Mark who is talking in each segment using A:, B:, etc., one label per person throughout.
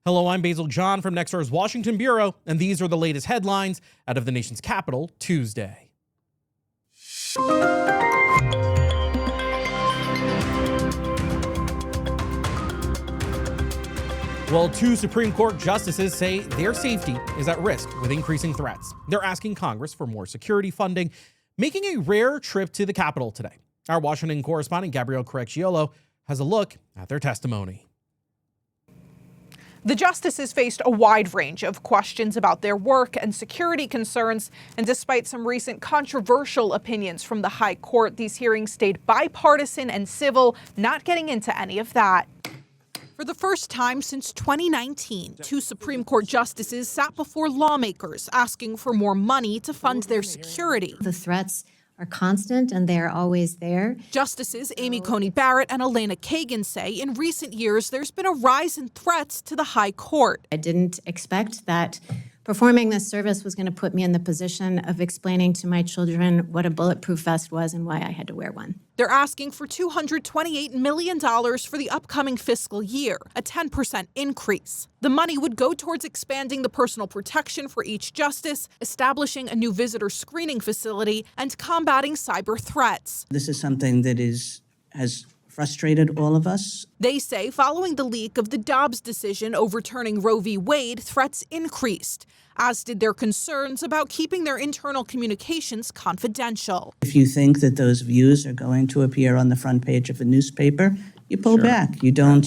A: Hello, I'm Basil John from Nexstar's Washington Bureau, and these are the latest headlines out of the nation's capital Tuesday. Well, two Supreme Court justices say their safety is at risk with increasing threats. They're asking Congress for more security funding, making a rare trip to the Capitol today. Our Washington correspondent Gabrielle Correcciolo has a look at their testimony.
B: The justices faced a wide range of questions about their work and security concerns, and despite some recent controversial opinions from the High Court, these hearings stayed bipartisan and civil, not getting into any of that. For the first time since 2019, two Supreme Court justices sat before lawmakers asking for more money to fund their security.
C: The threats are constant and they're always there.
B: Justices Amy Coney Barrett and Elena Kagan say in recent years there's been a rise in threats to the High Court.
C: I didn't expect that performing this service was going to put me in the position of explaining to my children what a bulletproof vest was and why I had to wear one.
B: They're asking for $228 million for the upcoming fiscal year, a 10% increase. The money would go towards expanding the personal protection for each justice, establishing a new visitor screening facility, and combating cyber threats.
D: This is something that has frustrated all of us.
B: They say following the leak of the Dobbs decision overturning Roe v. Wade, threats increased, as did their concerns about keeping their internal communications confidential.
D: If you think that those views are going to appear on the front page of a newspaper, you pull back. You don't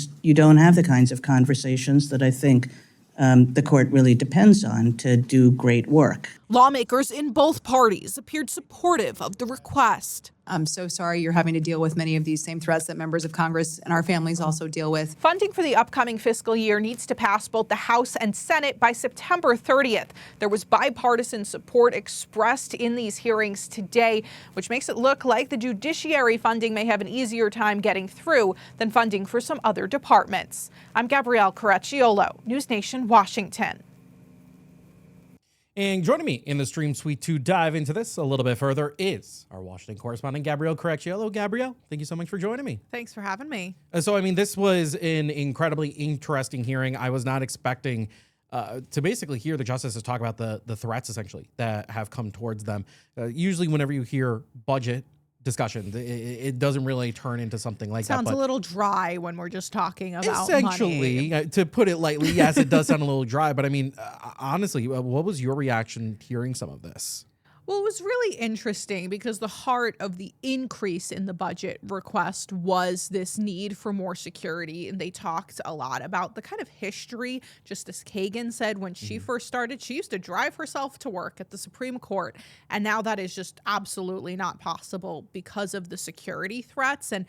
D: have the kinds of conversations that I think the court really depends on to do great work.
B: Lawmakers in both parties appeared supportive of the request.
E: I'm so sorry you're having to deal with many of these same threats that members of Congress and our families also deal with.
B: Funding for the upcoming fiscal year needs to pass both the House and Senate by September 30th. There was bipartisan support expressed in these hearings today, which makes it look like the judiciary funding may have an easier time getting through than funding for some other departments. I'm Gabrielle Correcciolo, News Nation, Washington.
A: And joining me in the stream suite to dive into this a little bit further is our Washington correspondent, Gabrielle Correcciolo. Gabrielle, thank you so much for joining me.
B: Thanks for having me.
A: This was an incredibly interesting hearing. I was not expecting to basically hear the justices talk about the threats, essentially, that have come towards them. Usually whenever you hear budget discussion, it doesn't really turn into something like that.
B: Sounds a little dry when we're just talking about
A: essentially
B: money.
A: To put it lightly, yes, it does sound a little dry, but I mean, honestly, what was your reaction hearing some of this?
B: Well, it was really interesting because the heart of the increase in the budget request was this need for more security. And they talked a lot about the kind of history. Justice Kagan said when she first started, she used to drive herself to work at the Supreme Court. And now that is just absolutely not possible because of the security threats. And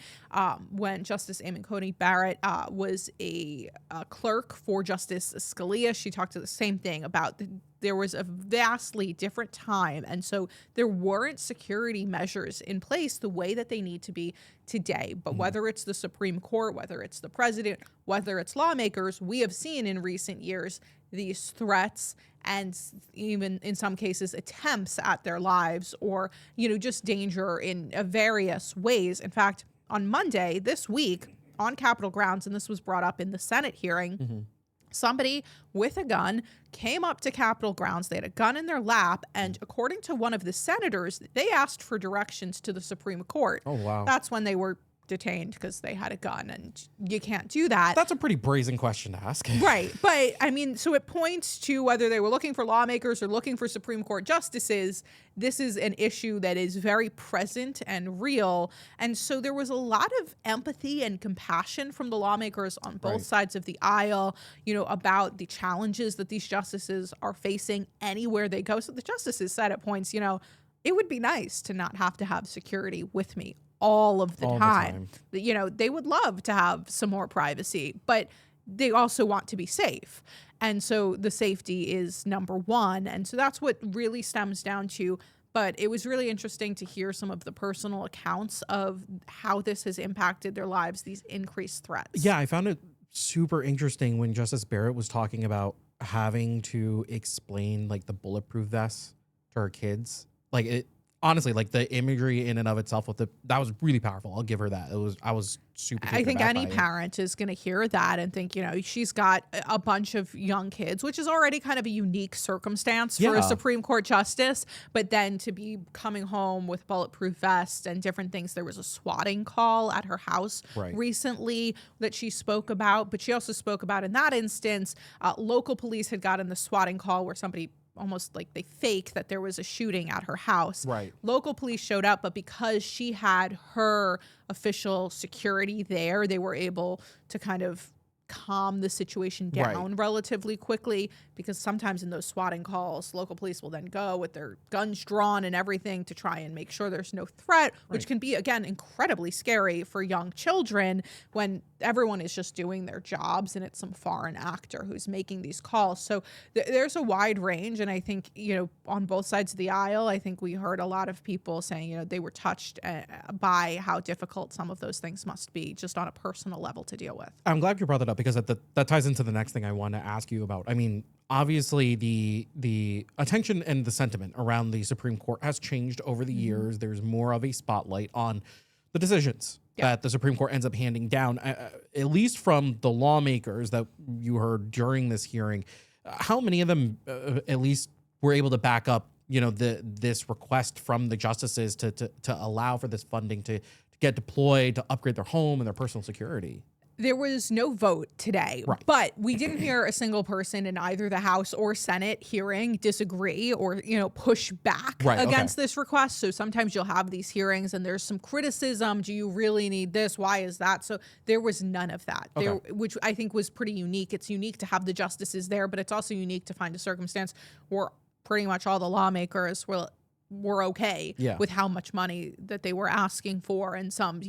B: when Justice Amy Coney Barrett was a clerk for Justice Scalia, she talked to the same thing about there was a vastly different time. And so there weren't security measures in place the way that they need to be today. But whether it's the Supreme Court, whether it's the president, whether it's lawmakers, we have seen in recent years these threats and even in some cases attempts at their lives or, just danger in various ways. In fact, on Monday this week on Capitol grounds, and this was brought up in the Senate hearing, somebody with a gun came up to Capitol grounds. They had a gun in their lap, and according to one of the senators, they asked for directions to the Supreme Court.
A: Oh, wow.
B: That's when they were detained because they had a gun, and you can't do that.
A: That's a pretty brazen question to ask.
B: Right. But I mean, so it points to whether they were looking for lawmakers or looking for Supreme Court justices. This is an issue that is very present and real. And so there was a lot of empathy and compassion from the lawmakers on both sides of the aisle, about the challenges that these justices are facing anywhere they go. So the justices said at points, it would be nice to not have to have security with me all of the time. They would love to have some more privacy, but they also want to be safe. And so the safety is number one. And so that's what really stems down to. But it was really interesting to hear some of the personal accounts of how this has impacted their lives, these increased threats.
A: Yeah, I found it super interesting when Justice Barrett was talking about having to explain like the bulletproof vests to her kids. Like honestly, like the imagery in and of itself that was really powerful. I'll give her that. I was super
B: I
A: taken
B: think
A: aback
B: any
A: by it.
B: parent is going to hear that and think, she's got a bunch of young kids, which is already kind of a unique circumstance for
A: Yeah.
B: a Supreme Court justice. But then to be coming home with bulletproof vests and different things. There was a swatting call at her house
A: Right.
B: recently that she spoke about. But she also spoke about in that instance, local police had gotten the swatting call where somebody almost like they fake that there was a shooting at her house.
A: Right.
B: Local police showed up, but because she had her official security there, they were able to kind of calm the situation down relatively quickly, because sometimes in those swatting calls, local police will then go with their guns drawn and everything to try and make sure there's no threat, which can be, again, incredibly scary for young children when everyone is just doing their jobs and it's some foreign actor who's making these calls. So there's a wide range. And I think, on both sides of the aisle, I think we heard a lot of people saying, they were touched by how difficult some of those things must be just on a personal level to deal with.
A: I'm glad you brought that up, because that ties into the next thing I want to ask you about. I mean, obviously the attention and the sentiment around the Supreme Court has changed over the years. There's more of a spotlight on the decisions that the Supreme Court ends up handing down, at least from the lawmakers that you heard during this hearing. How many of them at least were able to back up, this request from the justices to allow for this funding to get deployed to upgrade their home and their personal security?
B: There was no vote today, but we didn't hear a single person in either the House or Senate hearing disagree or, push back against this request. So sometimes you'll have these hearings and there's some criticism. Do you really need this? Why is that? So there was none of that, which I think was pretty unique. It's unique to have the justices there, but it's also unique to find a circumstance where pretty much all the lawmakers were okay with how much money that they were asking for. And some,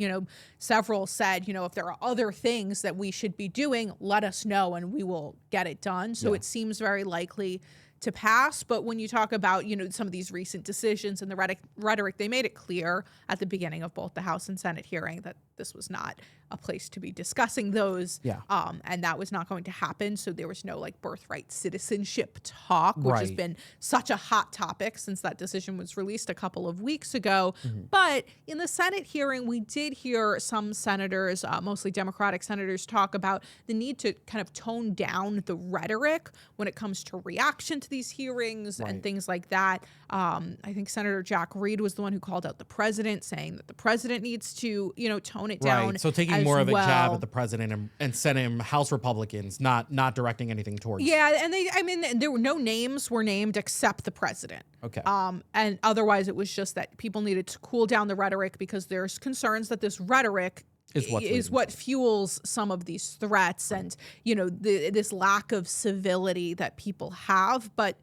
B: several said, if there are other things that we should be doing, let us know and we will get it done. So it seems very likely to pass. But when you talk about, some of these recent decisions and the rhetoric, they made it clear at the beginning of both the House and Senate hearing that this was not a place to be discussing those. And that was not going to happen. So there was no birthright citizenship talk, which has been such a hot topic since that decision was released a couple of weeks ago. But in the Senate hearing, we did hear some senators, mostly Democratic senators, talk about the need to kind of tone down the rhetoric when it comes to reaction to these hearings and things like that. I think Senator Jack Reed was the one who called out the president, saying that the president needs to, tone it down.
A: So taking more of a jab at the president and sending him House Republicans, not directing anything towards.
B: Yeah, and there were no names were named except the president.
A: Okay.
B: And otherwise it was just that people needed to cool down the rhetoric because there's concerns that this rhetoric is what fuels some of these threats and, this lack of civility that people have. But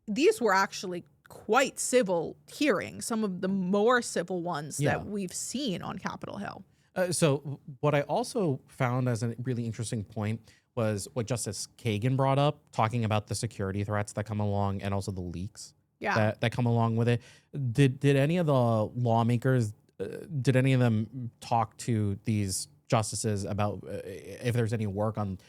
B: these were actually quite civil hearings, some of the more civil ones that we've seen on Capitol Hill.
A: So what I also found as a really interesting point was what Justice Kagan brought up, talking about the security threats that come along and also the leaks that come along with it. Did any of the lawmakers, did any of them talk to these justices about if there's any work on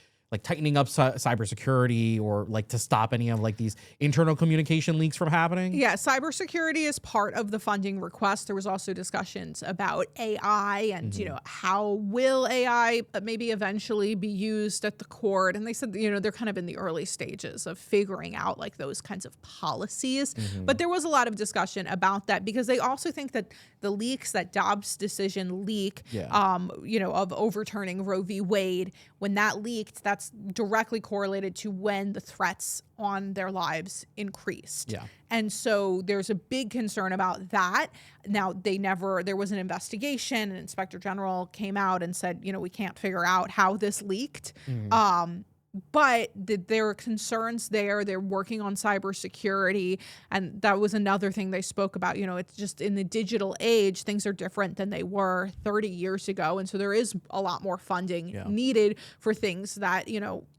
A: tightening up cybersecurity or to stop any of these internal communication leaks from happening? Yeah,
B: cybersecurity is part of the funding request. There was also discussions about AI and, how will AI maybe eventually be used at the court? And they said, they're kind of in the early stages of figuring out those kinds of policies. But there was a lot of discussion about that because they also think that the leaks, that Dobbs decision leak, of overturning Roe v. Wade, when that leaked, that's directly correlated to when the threats on their lives increased.
A: Yeah.
B: And so there's a big concern about that. Now, there was an investigation, and Inspector General came out and said, we can't figure out how this leaked. But there are concerns there. They're working on cybersecurity. And that was another thing they spoke about. It's just in the digital age, things are different than they were 30 years ago. And so there is a lot more funding needed for things that,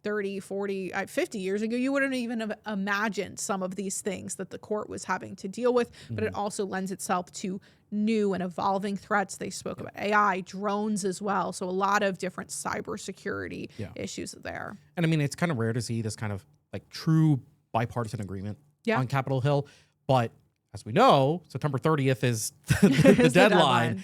B: 30, 40, 50 years ago, you wouldn't even have imagined some of these things that the court was having to deal with. But it also lends itself to new and evolving threats. They spoke about AI, drones as well. So a lot of different cybersecurity issues there.
A: And it's kind of rare to see this kind of true bipartisan agreement on Capitol Hill. But as we know, September 30th is the
B: Is the
A: deadline.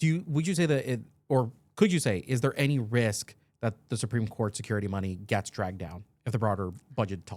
A: Would you say that or could you say, is there any risk that the Supreme Court security money gets dragged down if the broader budget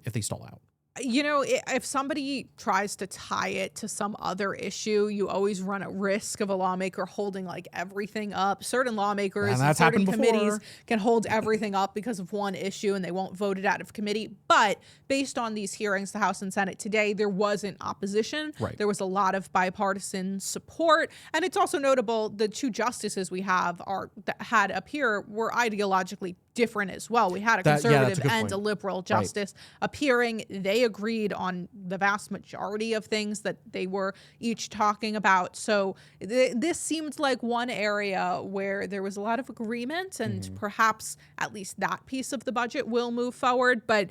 A: if they stall out?
B: If somebody tries to tie it to some other issue, you always run a risk of a lawmaker holding like everything up. Certain lawmakers and certain committees can hold everything up because of one issue and they won't vote it out of committee. But based on these hearings, the House and Senate today, there wasn't opposition.
A: Right.
B: There was a lot of bipartisan support. And it's also notable the two justices we have that had up here were ideologically different as well. We had a conservative and a liberal justice appearing. They agreed on the vast majority of things that they were each talking about. So this seemed like one area where there was a lot of agreement, and perhaps at least that piece of the budget will move forward. But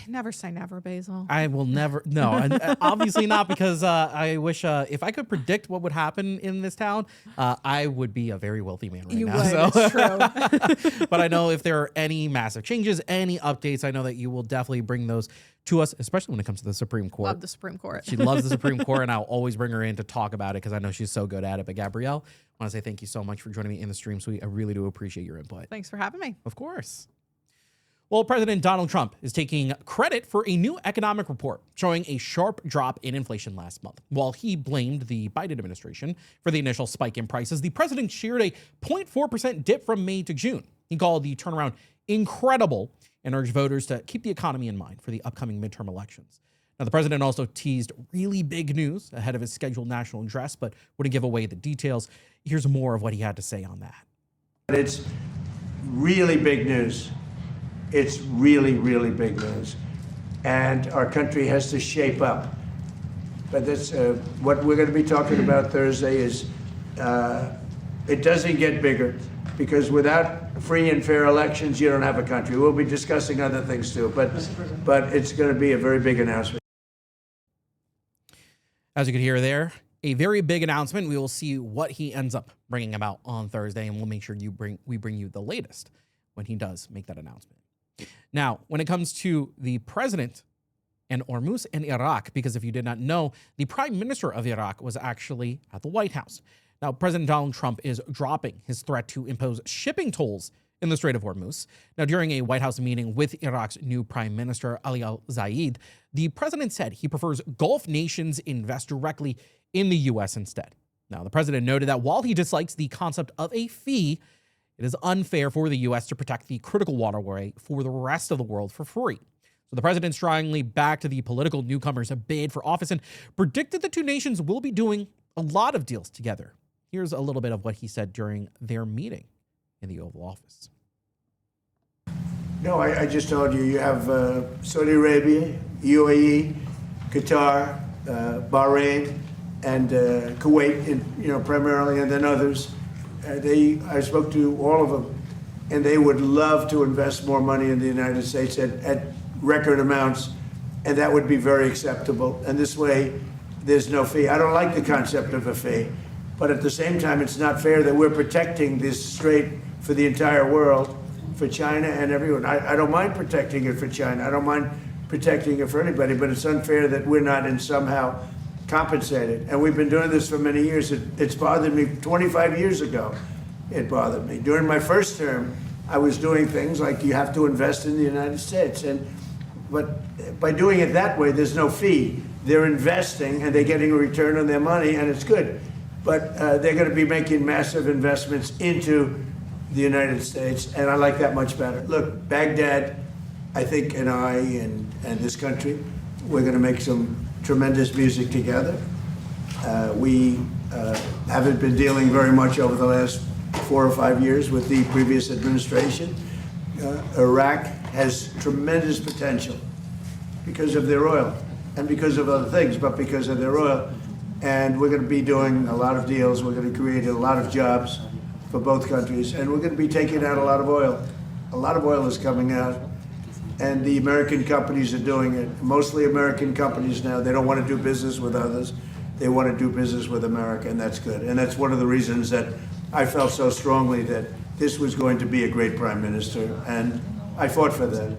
B: never say never, Basil.
A: I will never. No, and obviously not, because I wish if I could predict what would happen in this town, I would be a very wealthy man right now.
B: It's true.
A: But I know if there are any massive changes, any updates, I know that you will definitely bring those to us, especially when it comes to the Supreme Court.
B: Love the Supreme Court.
A: She loves the Supreme Court, and I'll always bring her in to talk about it because I know she's so good at it. But Gabrielle, I want to say thank you so much for joining me in the stream suite. I really do appreciate your input.
B: Thanks for having me.
A: Of course. Well, President Donald Trump is taking credit for a new economic report showing a sharp drop in inflation last month. While he blamed the Biden administration for the initial spike in prices, the president shared a 0.4% dip from May to June. He called the turnaround incredible and urged voters to keep the economy in mind for the upcoming midterm elections. Now, the president also teased really big news ahead of his scheduled national address, but wouldn't give away the details. Here's more of what he had to say on that.
F: It's really big news. It's really, really big news. And our country has to shape up. But that's what we're going to be talking about Thursday is it doesn't get bigger, because without free and fair elections, you don't have a country. We'll be discussing other things too, but it's going to be a very big announcement.
A: As you could hear there, a very big announcement. We will see what he ends up bringing about on Thursday, and we'll make sure we bring you the latest when he does make that announcement. Now, when it comes to the president and Hormuz and Iraq, because if you did not know, the prime minister of Iraq was actually at the White House. Now, President Donald Trump is dropping his threat to impose shipping tolls in the Strait of Hormuz. Now, during a White House meeting with Iraq's new prime minister, Ali al-Zayed, the president said he prefers Gulf nations invest directly in the U.S. instead. Now, the president noted that while he dislikes the concept of a fee, it is unfair for the U.S. to protect the critical waterway for the rest of the world for free. So the president strongly backed the political newcomers' bid for office and predicted the two nations will be doing a lot of deals together. Here's a little bit of what he said during their meeting in the Oval Office.
F: No, I just told you, you have Saudi Arabia, UAE, Qatar, Bahrain, and Kuwait, primarily, and then others. I spoke to all of them, and they would love to invest more money in the United States at record amounts, and that would be very acceptable. And this way, there's no fee. I don't like the concept of a fee, but at the same time, it's not fair that we're protecting this strait for the entire world, for China and everyone. I don't mind protecting it for China. I don't mind protecting it for anybody, but it's unfair that we're not in somehow compensated. And we've been doing this for many years. It's bothered me 25 years ago. It bothered me. During my first term, I was doing things like you have to invest in the United States. But by doing it that way, there's no fee. They're investing and they're getting a return on their money, and it's good. But they're going to be making massive investments into the United States, and I like that much better. Look, Baghdad, I think, and I and this country, we're going to make some tremendous music together. We haven't been dealing very much over the last 4 or 5 years with the previous administration. Iraq has tremendous potential because of their oil and because of other things, but because of their oil. And we're going to be doing a lot of deals. We're going to create a lot of jobs for both countries, and we're going to be taking out a lot of oil. A lot of oil is coming out, and the American companies are doing it. Mostly American companies now. They don't want to do business with others. They want to do business with America, and that's good. And that's one of the reasons that I felt so strongly that this was going to be a great prime minister, and I fought for that.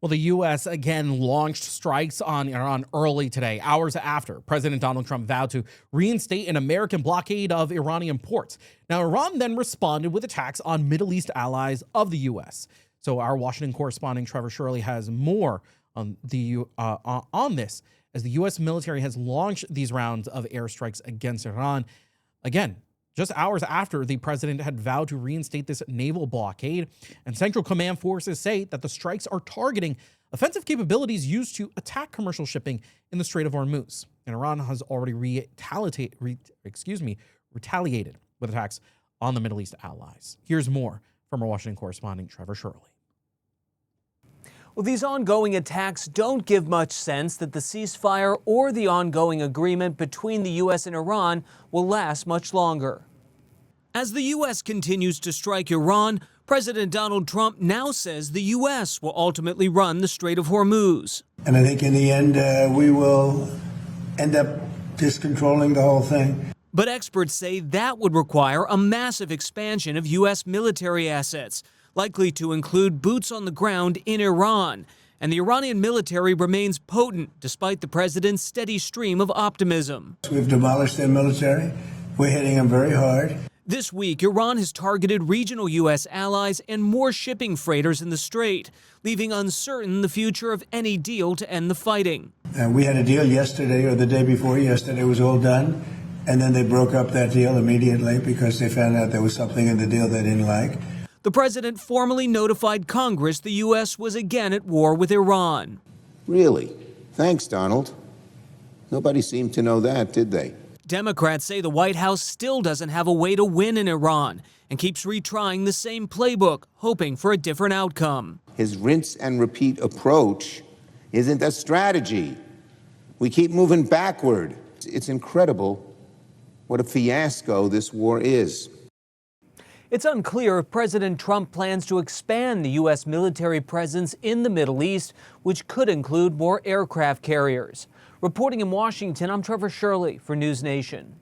A: Well, the U.S. again launched strikes on Iran early today, hours after President Donald Trump vowed to reinstate an American blockade of Iranian ports. Now, Iran then responded with attacks on Middle East allies of the U.S. So our Washington correspondent Trevor Shirley has more on this, as the U.S. military has launched these rounds of airstrikes against Iran. Again, just hours after the president had vowed to reinstate this naval blockade, and Central Command forces say that the strikes are targeting offensive capabilities used to attack commercial shipping in the Strait of Hormuz. And Iran has already retaliated with attacks on the Middle East allies. Here's more from our Washington correspondent Trevor Shirley.
G: Well, these ongoing attacks don't give much sense that the ceasefire or the ongoing agreement between the U.S. and Iran will last much longer. As the U.S. continues to strike Iran, President Donald Trump now says the U.S. will ultimately run the Strait of Hormuz.
F: And I think in the end, we will end up just controlling the whole thing.
G: But experts say that would require a massive expansion of U.S. military assets, likely to include boots on the ground in Iran. And the Iranian military remains potent despite the president's steady stream of optimism.
F: We've demolished their military. We're hitting them very hard.
G: This week, Iran has targeted regional U.S. allies and more shipping freighters in the strait, leaving uncertain the future of any deal to end the fighting.
F: We had a deal yesterday or the day before yesterday. It was all done. And then they broke up that deal immediately because they found out there was something in the deal they didn't like.
G: The president formally notified Congress the U.S. was again at war with Iran.
H: Really? Thanks, Donald. Nobody seemed to know that, did they?
G: Democrats say the White House still doesn't have a way to win in Iran and keeps retrying the same playbook, hoping for a different outcome.
H: His rinse and repeat approach isn't a strategy. We keep moving backward. It's incredible what a fiasco this war is.
G: It's unclear if President Trump plans to expand the U.S. military presence in the Middle East, which could include more aircraft carriers. Reporting in Washington, I'm Trevor Shirley for News Nation.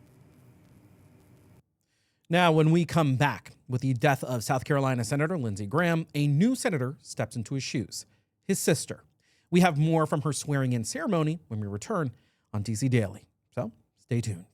A: Now, when we come back, with the death of South Carolina Senator Lindsey Graham, a new senator steps into his shoes, his sister. We have more from her swearing-in ceremony when we return on DC Daily. So stay tuned.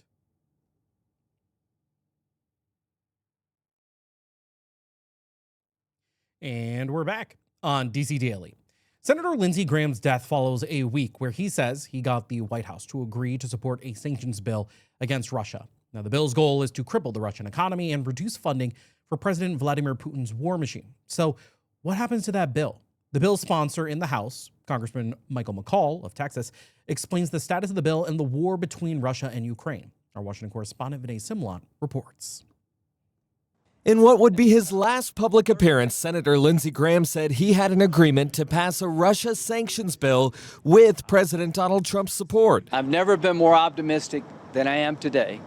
A: And we're back on DC Daily. Senator Lindsey Graham's death follows a week where he says he got the White House to agree to support a sanctions bill against Russia. Now, the bill's goal is to cripple the Russian economy and reduce funding for President Vladimir Putin's war machine. So what happens to that bill? The bill's sponsor in the House, Congressman Michael McCaul of Texas, explains the status of the bill and the war between Russia and Ukraine. Our Washington correspondent Vinay Simlot reports.
I: In what would be his last public appearance, Senator Lindsey Graham said he had an agreement to pass a Russia sanctions bill with President Donald Trump's support.
J: I've never been more optimistic than I am today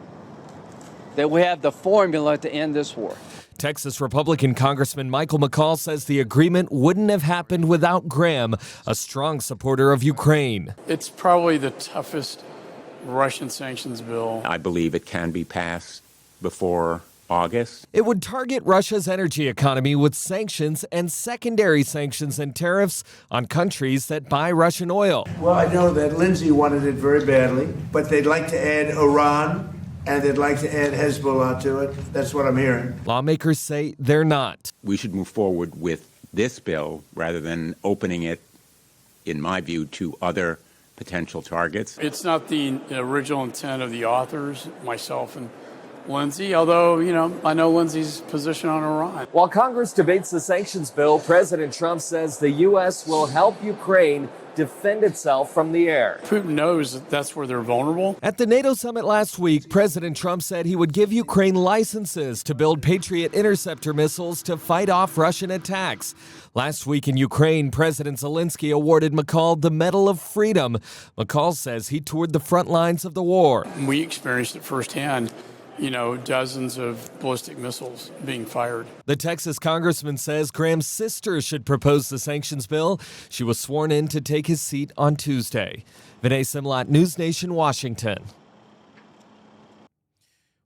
J: that we have the formula to end this war.
I: Texas Republican Congressman Michael McCaul says the agreement wouldn't have happened without Graham, a strong supporter of Ukraine.
K: It's probably the toughest Russian sanctions bill.
L: I believe it can be passed before August.
I: It would target Russia's energy economy with sanctions and secondary sanctions and tariffs on countries that buy Russian oil.
F: Well, I know that Lindsey wanted it very badly, but they'd like to add Iran and they'd like to add Hezbollah to it. That's what I'm hearing.
I: Lawmakers say they're not.
L: We should move forward with this bill rather than opening it, in my view, to other potential targets.
K: It's not the original intent of the authors, myself and Lindsey, although, I know Lindsey's position on Iran.
I: While Congress debates the sanctions bill, President Trump says the U.S. will help Ukraine defend itself from the air.
K: Putin knows that that's where they're vulnerable.
I: At the NATO summit last week, President Trump said he would give Ukraine licenses to build Patriot interceptor missiles to fight off Russian attacks. Last week in Ukraine, President Zelensky awarded McCaul the Medal of Freedom. McCaul says he toured the front lines of the war.
K: We experienced it firsthand. Dozens of ballistic missiles being fired.
I: The Texas congressman says Graham's sister should propose the sanctions bill. She was sworn in to take his seat on Tuesday. Vinay Simlot, News Nation, Washington.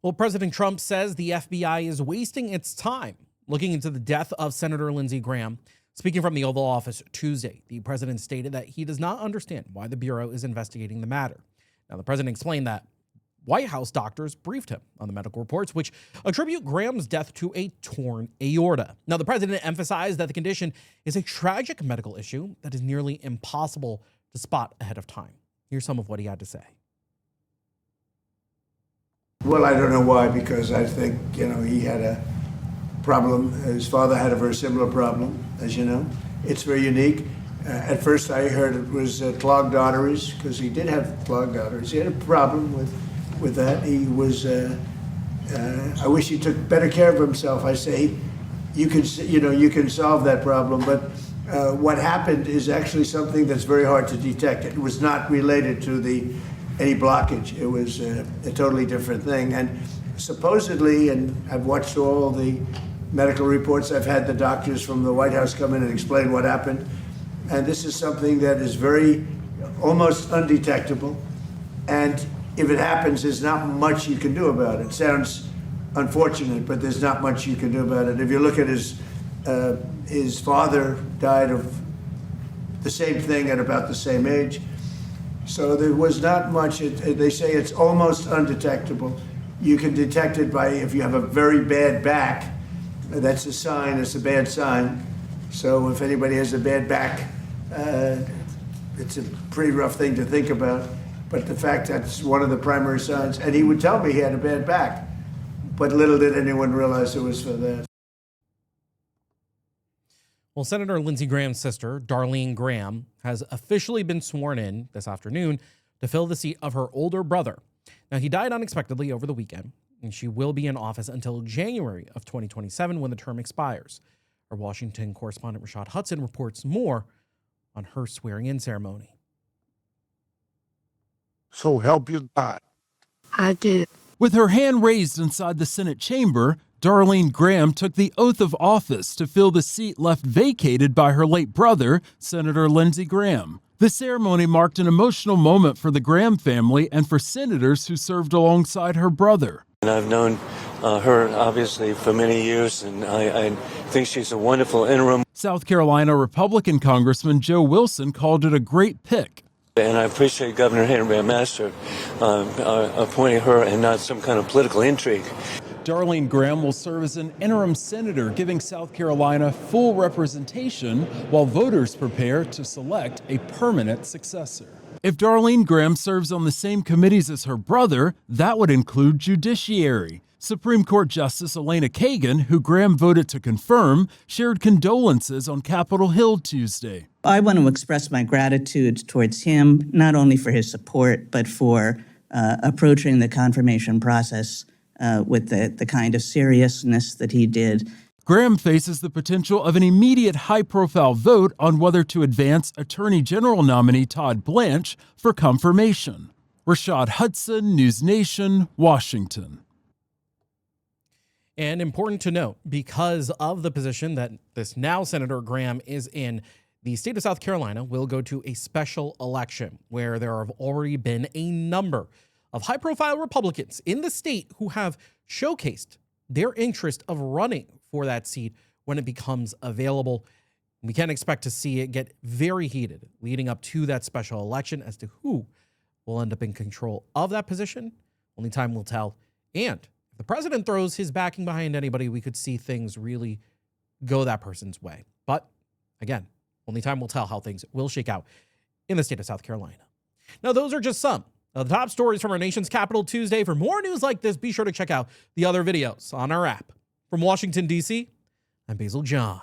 A: Well, President Trump says the FBI is wasting its time looking into the death of Senator Lindsey Graham. Speaking from the Oval Office Tuesday, the president stated that he does not understand why the Bureau is investigating the matter. Now, the president explained that White House doctors briefed him on the medical reports, which attribute Graham's death to a torn aorta. Now, the president emphasized that the condition is a tragic medical issue that is nearly impossible to spot ahead of time. Here's some of what he had to say.
F: Well, I don't know why, because I think, he had a problem. His father had a very similar problem, as you know. It's very unique. At first, I heard it was clogged arteries, because he did have clogged arteries. He had a problem with that. He was, I wish he took better care of himself. I say, you can solve that problem, but what happened is actually something that's very hard to detect. It was not related to any blockage. It was a totally different thing. And supposedly, and I've watched all the medical reports, I've had the doctors from the White House come in and explain what happened. And this is something that is almost undetectable. And if it happens, there's not much you can do about it. It sounds unfortunate, but there's not much you can do about it. If you look at his father died of the same thing at about the same age. So there was not much. They say it's almost undetectable. You can detect it by if you have a very bad back. That's a sign. It's a bad sign. So if anybody has a bad back, it's a pretty rough thing to think about. But the fact that's one of the primary signs. And he would tell me he had a bad back. But little did anyone realize it was for that.
A: Well, Senator Lindsey Graham's sister, Darline Graham, has officially been sworn in this afternoon to fill the seat of her older brother. Now, he died unexpectedly over the weekend, and she will be in office until January of 2027 when the term expires. Our Washington correspondent Rashad Hudson reports more on her swearing-in ceremony.
M: So help you God.
N: I did. With her hand raised inside the Senate chamber, Darline Graham took the oath of office to fill the seat left vacated by her late brother, Senator Lindsey Graham. The ceremony marked an emotional moment for the Graham family and for senators who served alongside her brother.
O: And I've known her, obviously, for many years, and I think she's a wonderful interim.
N: South Carolina Republican Congressman Joe Wilson called it a great pick.
O: And I appreciate Governor Henry Master appointing her and not some kind of political intrigue.
N: Darline Graham will serve as an interim senator, giving South Carolina full representation while voters prepare to select a permanent successor. If Darline Graham serves on the same committees as her brother, that would include Judiciary. Supreme Court Justice Elena Kagan, who Graham voted to confirm, shared condolences on Capitol Hill Tuesday.
D: I want to express my gratitude towards him, not only for his support, but for approaching the confirmation process with the kind of seriousness that he did.
N: Graham faces the potential of an immediate high-profile vote on whether to advance Attorney General nominee Todd Blanche for confirmation. Rashad Hudson, News Nation, Washington.
A: And important to note, because of the position that this now Senator Graham is in, the state of South Carolina will go to a special election where there have already been a number of high-profile Republicans in the state who have showcased their interest of running for that seat when it becomes available. We can expect to see it get very heated leading up to that special election as to who will end up in control of that position. Only time will tell. And if the president throws his backing behind anybody, we could see things really go that person's way. But again, only time will tell how things will shake out in the state of South Carolina. Now, those are just some of the top stories from our nation's capital Tuesday. For more news like this, be sure to check out the other videos on our app. From Washington, D.C., I'm Basil John.